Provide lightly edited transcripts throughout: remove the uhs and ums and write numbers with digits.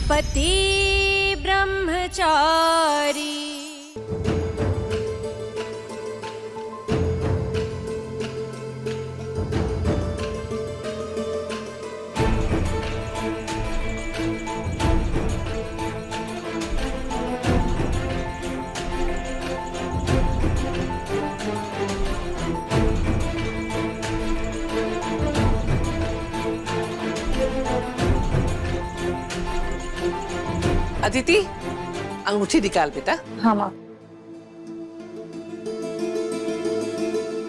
पति ब्रह्मचारी। अदिति, अंगूठी निकाल बेटा। हाँ माँ।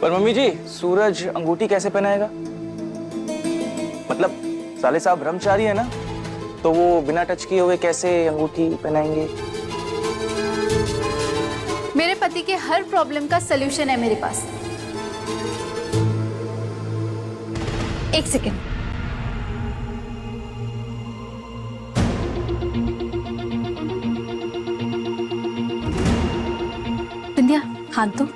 पर मम्मी जी, सूरज अंगूठी कैसे पहनाएगा? मतलब साले साहब ब्रह्मचारी है ना, तो वो बिना टच किए हुए कैसे अंगूठी पहनाएंगे? मेरे पति के हर प्रॉब्लम का सलूशन है मेरे पास। एक सेकेंड। विंध्या, हाथ दो।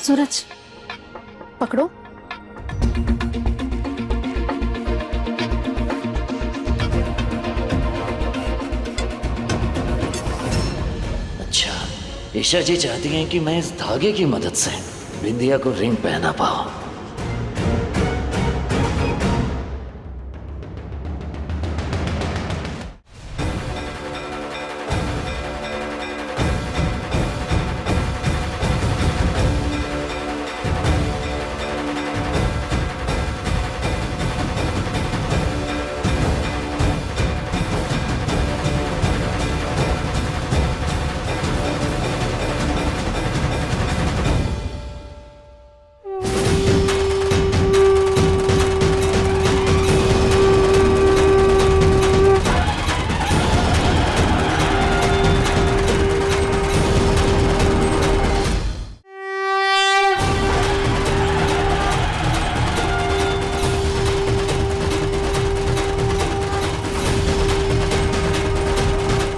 सूरज, पकड़ो। अच्छा, ईशा जी चाहती हैं कि मैं इस धागे की मदद से बिंदिया को रिंग पहना पाऊं।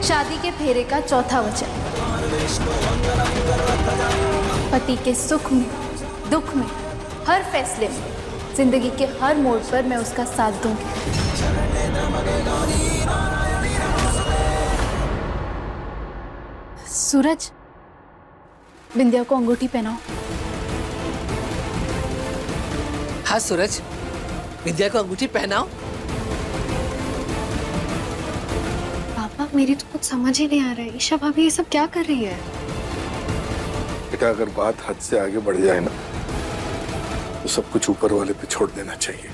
शादी के फेरे का चौथा वचन। पति के सुख में, दुख में, हर फैसले में, जिंदगी के हर मोड़ पर मैं उसका साथ दूंगी। सूरज, बिंदिया को अंगूठी पहनाओ। हाँ सूरज, विद्या को अंगूठी पहनाओ। पापा, मेरी तो कुछ समझ ही नहीं आ रहा है। ईशा भाभी ये सब क्या कर रही है? बेटा, अगर बात हद से आगे बढ़ जाए ना, तो सब कुछ ऊपर वाले पे छोड़ देना चाहिए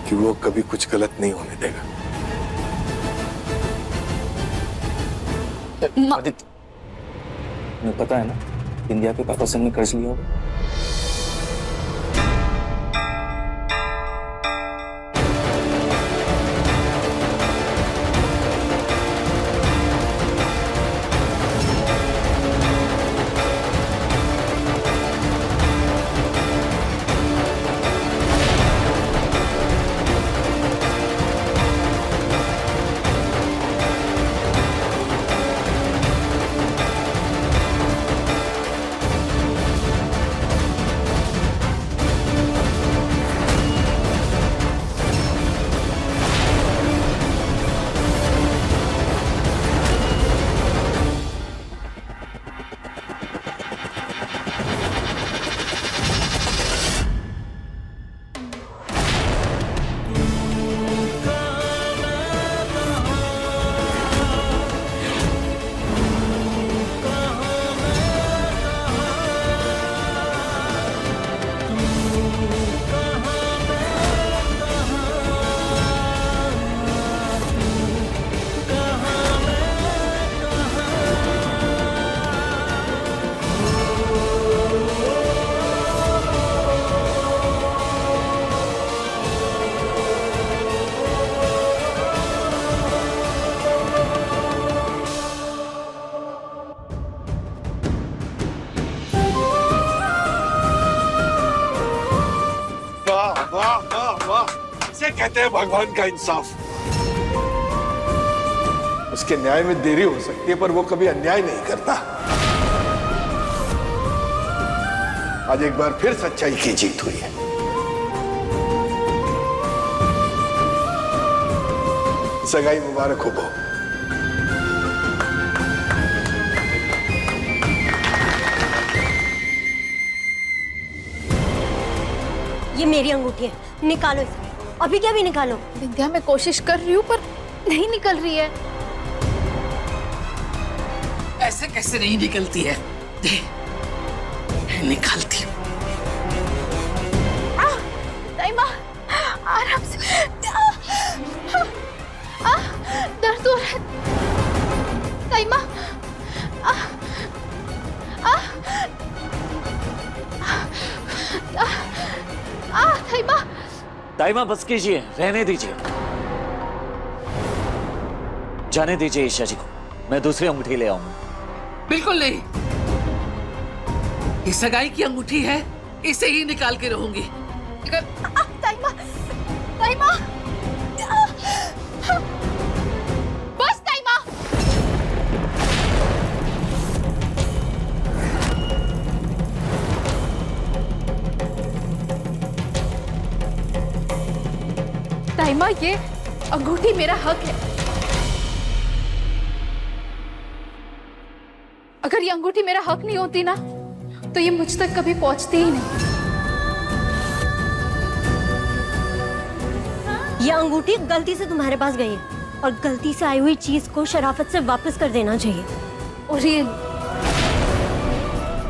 कि वो कभी कुछ गलत नहीं होने देगा। आदित्य, तुम्हें पता है ना, बिंदिया के पापा से हमने कर्ज लिया होगा। इसे कहते हैं भगवान का इंसाफ। उसके न्याय में देरी हो सकती है पर वो कभी अन्याय नहीं करता। आज एक बार फिर सच्चाई की जीत हुई है। सगाई मुबारक हो बहू। ये मेरी अंगूठी है, निकालो इसे। अभी क्या भी निकालो। विद्या, मैं कोशिश कर रही हूँ पर नहीं निकल रही है। ऐसे कैसे नहीं निकलती है? दे, निकालती हूँ। ताइमा, आराम से। दर्द हो रहा है। ताइमा, ताइमा। ताइमा बस कीजिए, रहने दीजिए, जाने दीजिए ईशा जी को। मैं दूसरी अंगूठी ले आऊंगा। बिल्कुल नहीं, ये सगाई की अंगूठी है, इसे ही निकाल के रहूंगी। ताइमा, ताइमा, बस ताइमा। ताइमा, ये अंगूठी मेरा हक है। अगर ये अंगूठी मेरा हक नहीं होती ना, तो ये मुझ तक कभी पहुंचती ही नहीं। ये अंगूठी गलती से तुम्हारे पास गई है और गलती से आई हुई चीज को शराफत से वापस कर देना चाहिए। और ये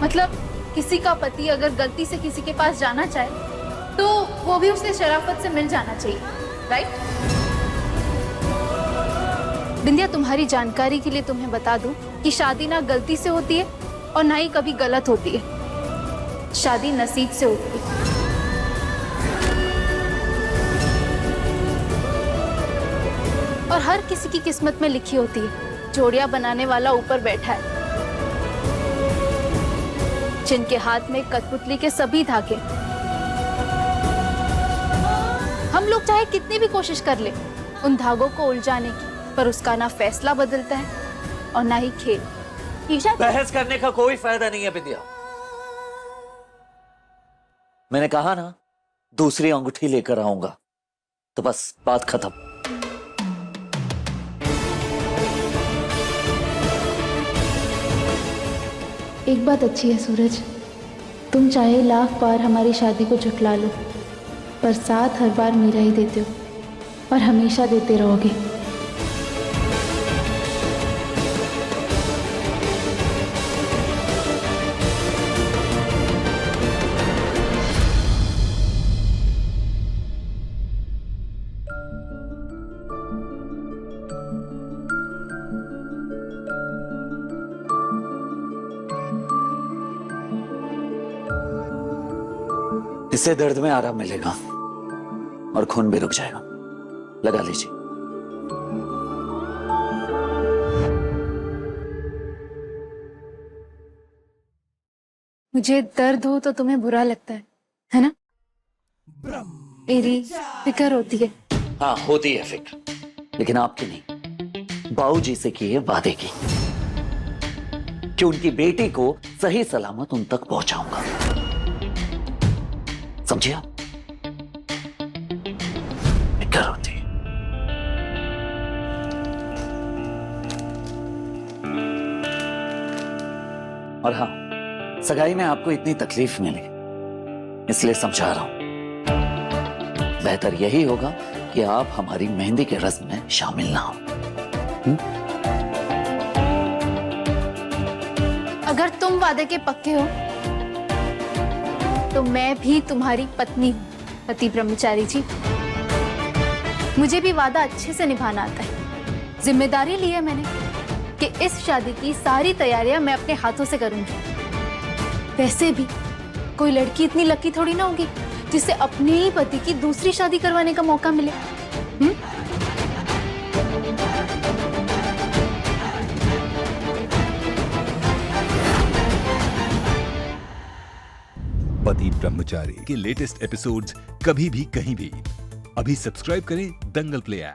मतलब किसी का पति अगर गलती से किसी के पास जाना चाहे तो वो भी उसे शराफत से मिल जाना चाहिए, राइट? बिंदिया, तुम्हारी जानकारी के लिए तुम्हें बता दूं कि शादी ना गलती से होती है और ना ही कभी गलत होती है। शादी नसीब से होती है। और हर किसी की किस्मत में लिखी होती है। जोड़ियां बनाने वाला ऊपर बैठा है, जिनके हाथ में कठपुतली के सभी धागे। हम लोग चाहे कितनी भी कोशिश कर ले उन धागों को उलझाने की, पर उसका ना फैसला बदलता है और ना ही खेल। ईशा, बहस करने का कोई फायदा नहीं है बिंदिया। मैंने कहा ना दूसरी अंगूठी लेकर आऊंगा, तो बस बात खत्म। एक बात अच्छी है सूरज, तुम चाहे लाख बार हमारी शादी को झुठला लो, पर साथ हर बार मेरा ही देते हो और हमेशा देते रहोगे। इससे दर्द में आराम मिलेगा और खून भी रुक जाएगा। लगा लीजिए। मुझे दर्द हो तो तुम्हें बुरा लगता है ना? मेरी फिक्र होती है। हाँ, होती है फिक्र, लेकिन आपकी नहीं, बाबूजी से किए वादे की कि उनकी बेटी को सही सलामत उन तक पहुंचाऊंगा। समझे आप? फिक्र होती है। और हाँ, सगाई में आपको इतनी तकलीफ मिली, इसलिए समझा रहा हूं। बेहतर यही होगा कि आप हमारी मेहंदी के रस्म में शामिल ना हो। अगर तुम वादे के पक्के हो तो मैं भी तुम्हारी पत्नी हूँ, पति ब्रह्मचारी जी। मुझे भी वादा अच्छे से निभाना आता है। जिम्मेदारी ली है मैंने कि इस शादी की सारी तैयारियां मैं अपने हाथों से करूंगी। वैसे भी कोई लड़की इतनी लकी थोड़ी ना होगी जिसे अपने ही पति की दूसरी शादी करवाने का मौका मिले। पति ब्रह्मचारी के लेटेस्ट एपिसोड्स कभी भी कहीं भी अभी सब्सक्राइब करें दंगल प्ले ऐप।